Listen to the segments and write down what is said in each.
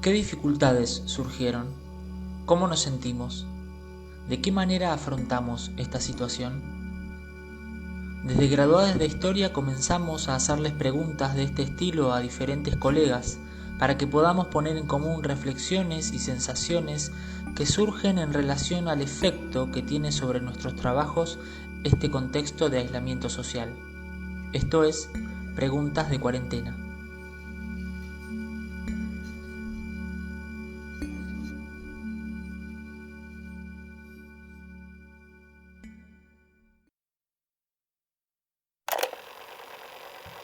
¿Qué dificultades surgieron? ¿Cómo nos sentimos? ¿De qué manera afrontamos esta situación? Desde graduadas de historia comenzamos a hacerles preguntas de este estilo a diferentes colegas para que podamos poner en común reflexiones y sensaciones que surgen en relación al efecto que tiene sobre nuestros trabajos este contexto de aislamiento social. Esto es, preguntas de cuarentena.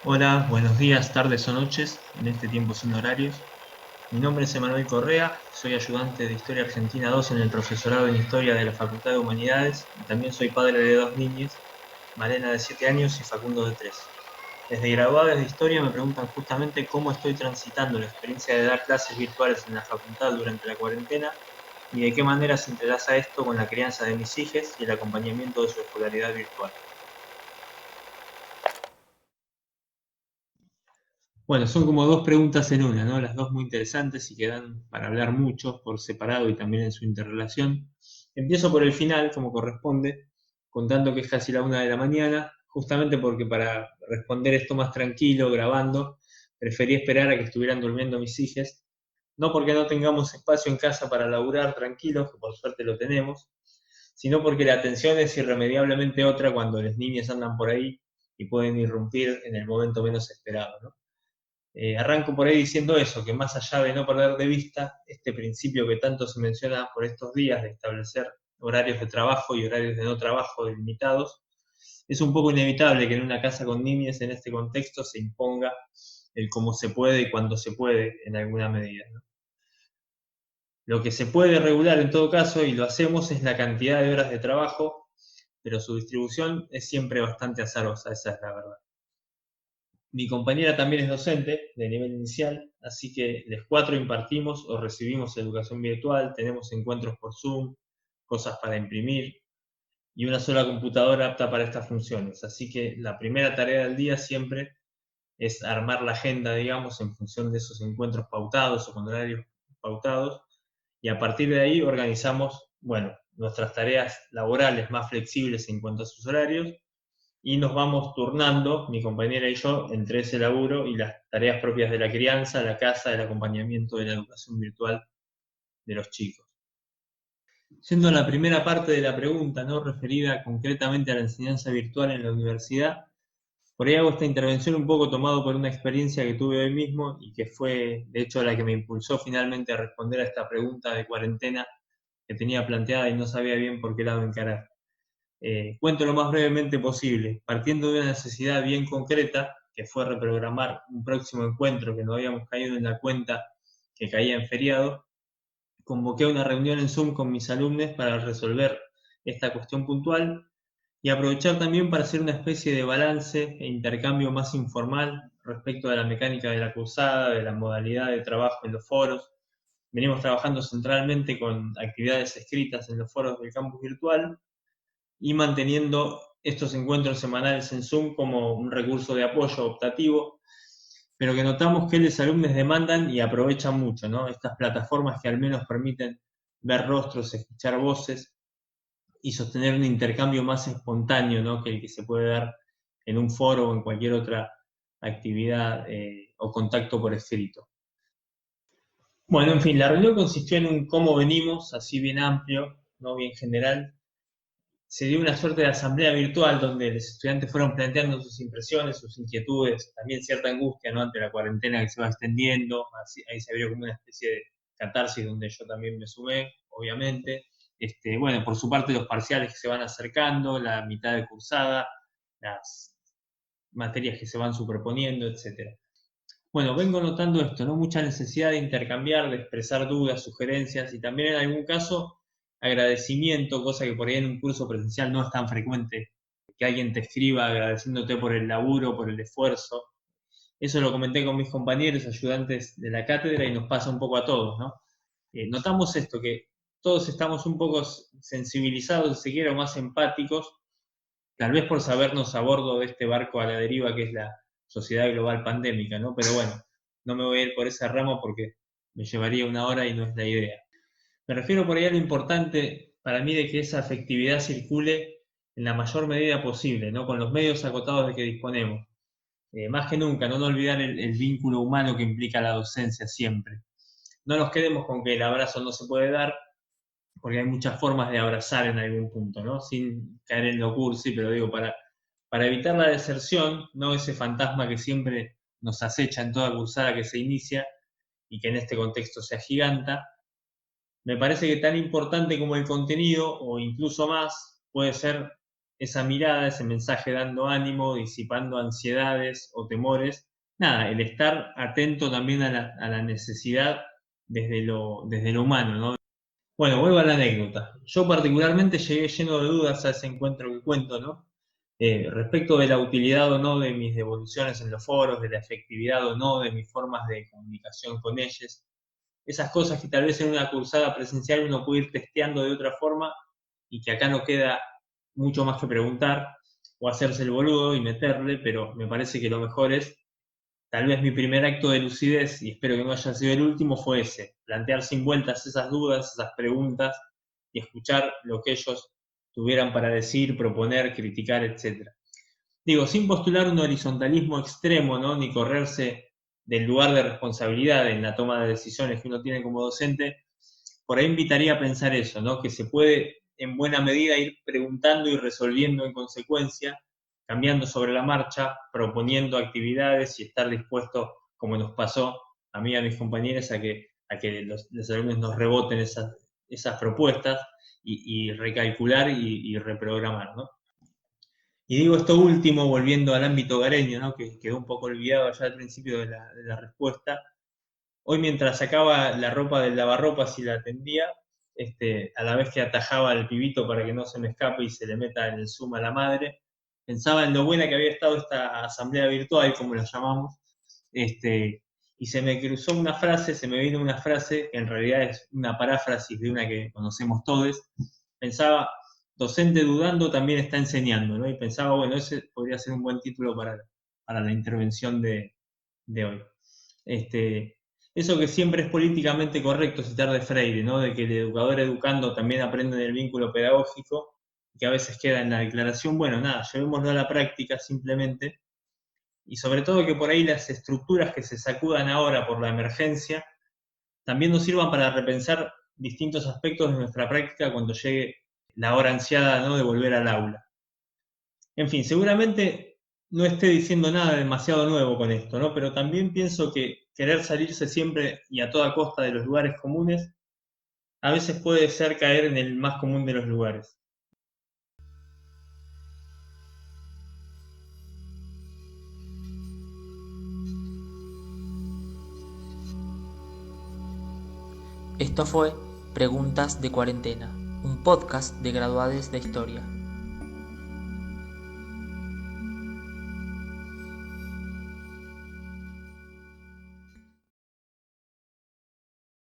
Hola, buenos días, tardes o noches, en este tiempo sin horarios. Mi nombre es Emanuel Correa, soy ayudante de Historia Argentina 2 en el profesorado en Historia de la Facultad de Humanidades y también soy padre de dos niñas, Malena de 7 años y Facundo de 3. Desde graduados de Historia me preguntan justamente cómo estoy transitando la experiencia de dar clases virtuales en la facultad durante la cuarentena y de qué manera se entrelaza esto con la crianza de mis hijas y el acompañamiento de su escolaridad virtual. Bueno, son como dos preguntas en una, ¿no? Las dos muy interesantes y que dan para hablar mucho por separado y también en su interrelación. Empiezo por el final, como corresponde, contando que es casi la 1 de la mañana, justamente porque para responder esto más tranquilo, grabando, preferí esperar a que estuvieran durmiendo mis hijas. No porque no tengamos espacio en casa para laburar tranquilos, que por suerte lo tenemos, sino porque la atención es irremediablemente otra cuando las niñas andan por ahí y pueden irrumpir en el momento menos esperado, ¿no? Arranco por ahí diciendo eso, que más allá de no perder de vista este principio que tanto se menciona por estos días de establecer horarios de trabajo y horarios de no trabajo delimitados, es un poco inevitable que en una casa con niños en este contexto se imponga el cómo se puede y cuándo se puede en alguna medida, ¿no? Lo que se puede regular en todo caso, y lo hacemos, es la cantidad de horas de trabajo, pero su distribución es siempre bastante azarosa, esa es la verdad. Mi compañera también es docente de nivel inicial, así que los cuatro impartimos o recibimos educación virtual, tenemos encuentros por Zoom, cosas para imprimir y una sola computadora apta para estas funciones. Así que la primera tarea del día siempre es armar la agenda, digamos, en función de esos encuentros pautados o con horarios pautados, y a partir de ahí organizamos, bueno, nuestras tareas laborales más flexibles en cuanto a sus horarios y nos vamos turnando, mi compañera y yo, entre ese laburo y las tareas propias de la crianza, la casa, el acompañamiento de la educación virtual de los chicos. Yendo a la primera parte de la pregunta, ¿no? Referida concretamente a la enseñanza virtual en la universidad, por ahí hago esta intervención un poco tomado por una experiencia que tuve hoy mismo y que fue, de hecho, la que me impulsó finalmente a responder a esta pregunta de cuarentena que tenía planteada y no sabía bien por qué lado encarar. Cuento lo más brevemente posible, partiendo de una necesidad bien concreta, que fue reprogramar un próximo encuentro que no habíamos caído en la cuenta que caía en feriado. Convoqué una reunión en Zoom con mis alumnos para resolver esta cuestión puntual y aprovechar también para hacer una especie de balance e intercambio más informal respecto de la mecánica de la cursada, de la modalidad de trabajo en los foros. Venimos trabajando centralmente con actividades escritas en los foros del campus virtual y manteniendo estos encuentros semanales en Zoom como un recurso de apoyo optativo, pero que notamos que los alumnos demandan y aprovechan mucho, ¿no? Estas plataformas que al menos permiten ver rostros, escuchar voces y sostener un intercambio más espontáneo, ¿no? Que el que se puede dar en un foro o en cualquier otra actividad o contacto por escrito. Bueno, en fin, la reunión consistió en un cómo venimos, así bien amplio, no bien general. Se dio una suerte de asamblea virtual donde los estudiantes fueron planteando sus impresiones, sus inquietudes, también cierta angustia, ¿no? Ante la cuarentena que se va extendiendo. Así, ahí se abrió como una especie de catarsis donde yo también me sumé, obviamente. Bueno, por su parte los parciales que se van acercando, la mitad de cursada, las materias que se van superponiendo, etcétera. Bueno, vengo notando esto, ¿no? Mucha necesidad de intercambiar, de expresar dudas, sugerencias y también en algún caso agradecimiento, cosa que por ahí en un curso presencial no es tan frecuente, que alguien te escriba agradeciéndote por el laburo, por el esfuerzo. Eso lo comenté con mis compañeros ayudantes de la cátedra y nos pasa un poco a todos, ¿no? Notamos esto, que todos estamos un poco sensibilizados, si se quiere, o más empáticos, tal vez por sabernos a bordo de este barco a la deriva que es la sociedad global pandémica, ¿no? Pero bueno, no me voy a ir por esa rama porque me llevaría 1 hora y no es la idea. Me refiero por ahí a lo importante para mí de que esa afectividad circule en la mayor medida posible, ¿no? Con los medios acotados de que disponemos. Más que nunca, no olvidar el vínculo humano que implica la docencia siempre. No nos quedemos con que el abrazo no se puede dar, porque hay muchas formas de abrazar en algún punto, ¿no? Sin caer en lo cursi, pero digo, para evitar la deserción, no ese fantasma que siempre nos acecha en toda cursada que se inicia y que en este contexto se agiganta, me parece que tan importante como el contenido, o incluso más, puede ser esa mirada, ese mensaje dando ánimo, disipando ansiedades o temores. Nada, el estar atento también a la necesidad desde lo humano, ¿no? Bueno, vuelvo a la anécdota. Yo particularmente llegué lleno de dudas a ese encuentro que cuento, ¿no? Respecto de la utilidad o no de mis devoluciones en los foros, de la efectividad o no de mis formas de comunicación con ellos. Esas cosas que tal vez en una cursada presencial uno puede ir testeando de otra forma y que acá no queda mucho más que preguntar o hacerse el boludo y meterle, pero me parece que lo mejor es, tal vez mi primer acto de lucidez, y espero que no haya sido el último, fue ese, plantear sin vueltas esas dudas, esas preguntas y escuchar lo que ellos tuvieran para decir, proponer, criticar, etc. Digo, sin postular un horizontalismo extremo, ¿no? Ni correrse del lugar de responsabilidad en la toma de decisiones que uno tiene como docente, por ahí invitaría a pensar eso, ¿no? Que se puede en buena medida ir preguntando y resolviendo en consecuencia, cambiando sobre la marcha, proponiendo actividades y estar dispuesto, como nos pasó a mí y a mis compañeros, a que los alumnos nos reboten esas propuestas y recalcular y reprogramar, ¿no? Y digo esto último, volviendo al ámbito hogareño, ¿no? Que quedó un poco olvidado ya al principio de la respuesta. Hoy mientras sacaba la ropa del lavarropas y la tendía, a la vez que atajaba al pibito para que no se me escape y se le meta en el Zoom a la madre, pensaba en lo buena que había estado esta asamblea virtual, como la llamamos, y se me vino una frase que en realidad es una paráfrasis de una que conocemos todos. Pensaba, docente dudando también está enseñando, ¿no? Y pensaba, bueno, ese podría ser un buen título para la intervención de hoy. Eso que siempre es políticamente correcto citar de Freire, ¿no? De que el educador educando también aprende del vínculo pedagógico, que a veces queda en la declaración, bueno, nada, llevémoslo a la práctica simplemente, y sobre todo que por ahí las estructuras que se sacudan ahora por la emergencia también nos sirvan para repensar distintos aspectos de nuestra práctica cuando llegue la hora ansiada, ¿no? De volver al aula. En fin, seguramente no esté diciendo nada demasiado nuevo con esto, ¿no? Pero también pienso que querer salirse siempre y a toda costa de los lugares comunes a veces puede ser caer en el más común de los lugares. Esto fue Preguntas de Cuarentena, un podcast de graduados de Historia.